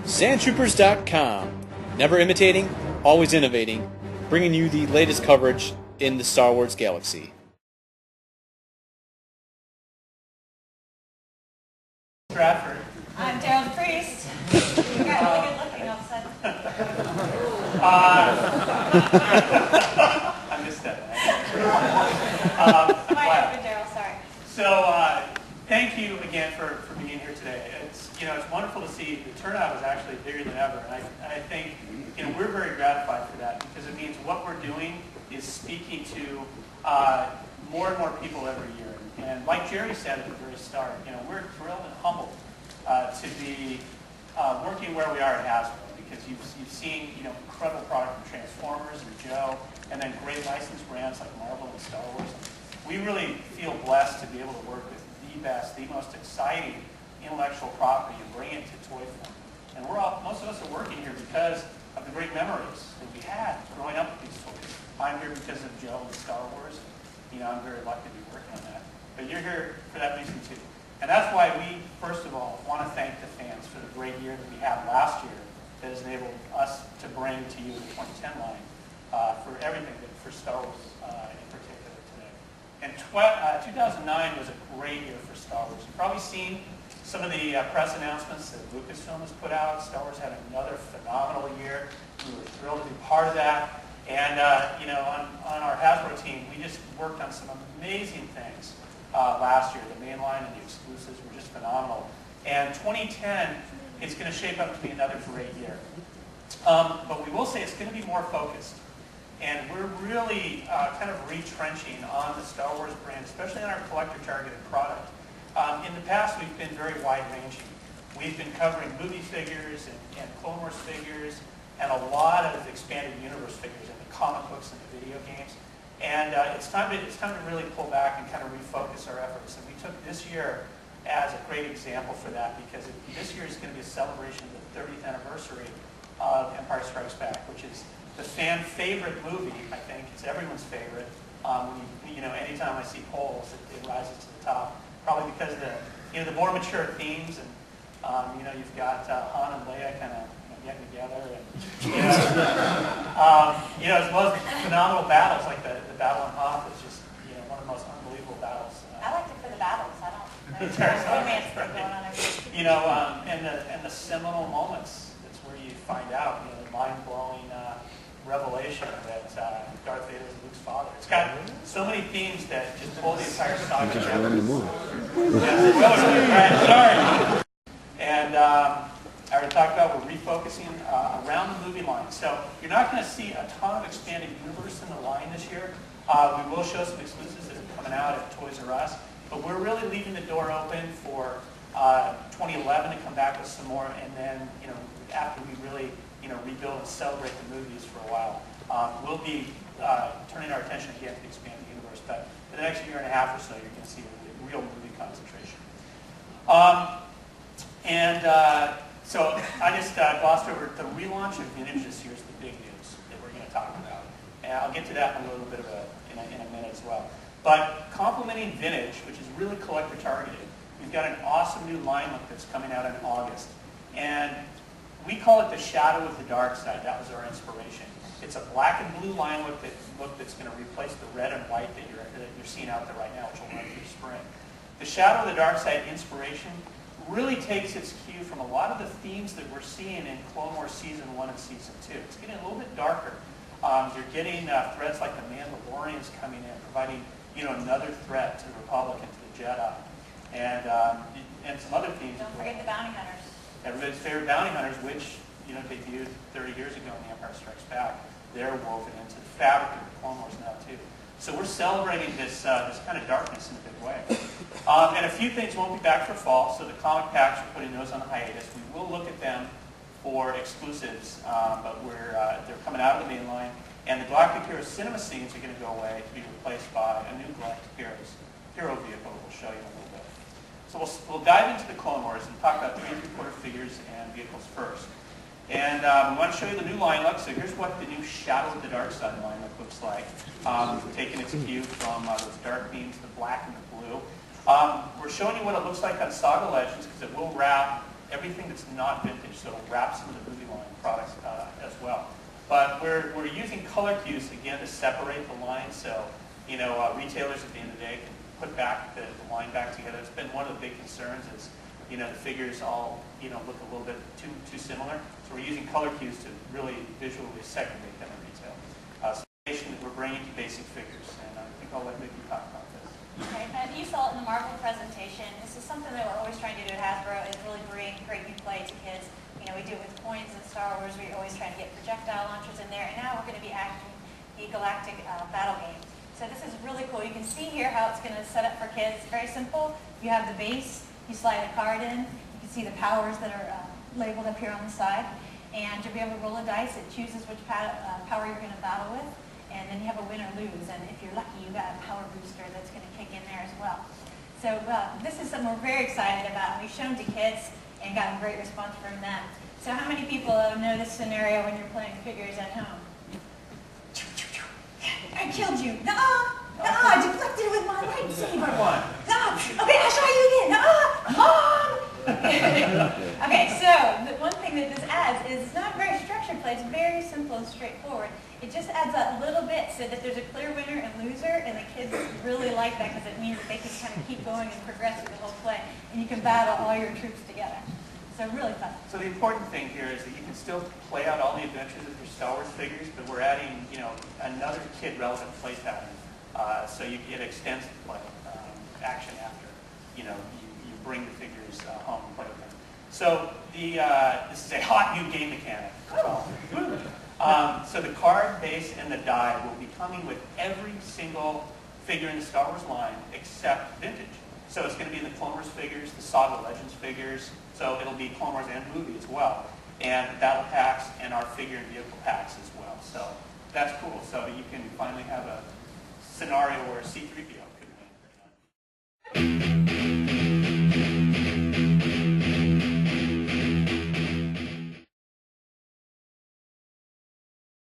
Sandtroopers.com. Never imitating, always innovating, bringing you the latest coverage in the Star Wars galaxy. Stratford. I'm Daryl the Priest. You guys are really good looking all of a sudden. I missed that. My husband Daryl, sorry. So thank you again for being here today. It's it's wonderful to see the turnout is actually bigger than ever, and I think we're very gratified for that because it means what we're doing is speaking to more and more people every year. And like Jerry said at the very start, we're thrilled and humbled to be working where we are at Hasbro because you've seen incredible product from Transformers and Joe, and then great licensed brands like Marvel and Star Wars. We really feel blessed to be able to work with the best, the most exciting intellectual property and bring it to toy form. And most of us are working here because of the great memories that we had growing up with these toys. I'm here because of Joe and Star Wars. I'm very lucky to be working on that. But you're here for that reason too. And that's why we, first of all, want to thank the fans for the great year that we had last year that has enabled us to bring to you the 2010 line for everything, for Star Wars in particular today. And 2009 was a great year for Star Wars. You've probably seen some of the press announcements that Lucasfilm has put out. Star Wars had another phenomenal year. We were thrilled to be part of that. And on our Hasbro team, we just worked on some amazing things last year. The main line and the exclusives were just phenomenal. And 2010 is going to shape up to be another great year. But we will say it's going to be more focused. And we're really kind of retrenching on the Star Wars brand, especially on our collector-targeted product. In the past, we've been very wide-ranging. We've been covering movie figures and Clone Wars figures and a lot of expanded universe figures in the comic books and the video games. And it's time to really pull back and kind of refocus our efforts. And we took this year as a great example for that because this year is going to be a celebration of the 30th anniversary of Empire Strikes Back, which is the fan favorite movie. I think it's everyone's favorite. Anytime I see polls, it rises to the top. Probably because the more mature themes and you've got Han and Leia kind of getting together and as well as phenomenal battles like the battle on Hoth is just one of the most unbelievable battles. I liked it for the battles. I don't. There's romance going on and the seminal moments. That's where you find out the mind-blowing revelation that Darth Vader is Luke's father. It's got so many themes that just pull the entire saga together. Sorry. And I already talked about we're refocusing around the movie line. So you're not going to see a ton of expanded universe in the line this year. We will show some exclusives that are coming out at Toys R Us. But we're really leaving the door open for 2011 to come back with some more. And then, after we really rebuild and celebrate the movies for a while, we'll be turning our attention again to the expanded universe. But for the next year and a half or so, you're going to see a real movie concentration. So I just glossed over the relaunch of Vintage this year is the big news that we're going to talk about. And I'll get to that in a little bit of in a minute as well. But complementing Vintage, which is really collector targeted, we've got an awesome new line look that's coming out in August. And we call it the Shadow of the Dark Side. That was our inspiration. It's a black and blue line look that's going to replace the red and white that you're seeing out there right now, which will run through spring. The Shadow of the Dark Side inspiration really takes its cue from a lot of the themes that we're seeing in Clone Wars Season 1 and Season 2. It's getting a little bit darker. You're getting threats like the Mandalorians coming in, providing another threat to the Republic and to the Jedi, and some other themes. Don't forget the bounty hunters. Everybody's favorite bounty hunters, which debuted 30 years ago in The Empire Strikes Back. They're woven into the fabric of the Clone Wars now too. So we're celebrating this kind of darkness in a big way. And a few things won't be back for fall. So the comic packs, we're putting those on hiatus. We will look at them for exclusives, but they're coming out of the main line. And the Galactic Heroes cinema scenes are going to go away to be replaced by a new Galactic Heroes hero vehicle we'll show you in a little bit. So we'll dive into the Clone Wars and talk about 3 3/4 figures and vehicles first. And we want to show you the new line look. So here's what the new Shadow of the Dark Side line look looks like. Taking its cue from those dark themes, the black and the blue. We're showing you what it looks like on Saga Legends because it will wrap everything that's not vintage, so it wraps into the movie line products as well. But we're using color cues, again, to separate the lines, so retailers at the end of the day can put back the line back together. It's been one of the big concerns is, the figures all, look a little bit too similar. So we're using color cues to really visually segregate them in retail. We're bringing to basic figures, and I think I'll let Vicki talk about this. Okay, you saw it in the Marvel presentation. This is something that we're always trying to do at Hasbro, is really bring great new play to kids. We do it with coins in Star Wars. We're always trying to get projectile launchers in there, and now we're going to be adding the galactic battle game. So this is really cool. You can see here how it's going to set up for kids. It's very simple. You have the base. You slide a card in. You can see the powers that are labeled up here on the side. And you'll be able to roll a dice. It chooses which power you're going to battle with. And then you have a win or lose. And if you're lucky, you've got a power booster that's going to kick in there as well. So this is something we're very excited about. We've shown to kids and gotten great response from them. So how many people know this scenario when you're playing figures at home? I killed you. Nuh-uh. Nuh-uh. I deflected it with my lightsaber. Okay, I'll show you again. Okay, so the one thing that this adds is it's not very structured play. It's very simple and straightforward. It just adds that little bit so that there's a clear winner and loser, and the kids really like that because it means that they can kind of keep going and progress through the whole play, and you can battle all your troops together. So really fun. So the important thing here is that you can still play out all the adventures of your Star Wars figures, but we're adding, another kid-relevant play pattern, so it extends the play action after, you bring the figures home and play with them. So this is a hot new game mechanic. So the card base and the die will be coming with every single figure in the Star Wars line except vintage. So it's going to be in the Clone Wars figures, the Saga Legends figures, so it'll be Clone Wars and movie as well, and battle packs and our figure and vehicle packs as well. So that's cool. So you can finally have a scenario where C-3PO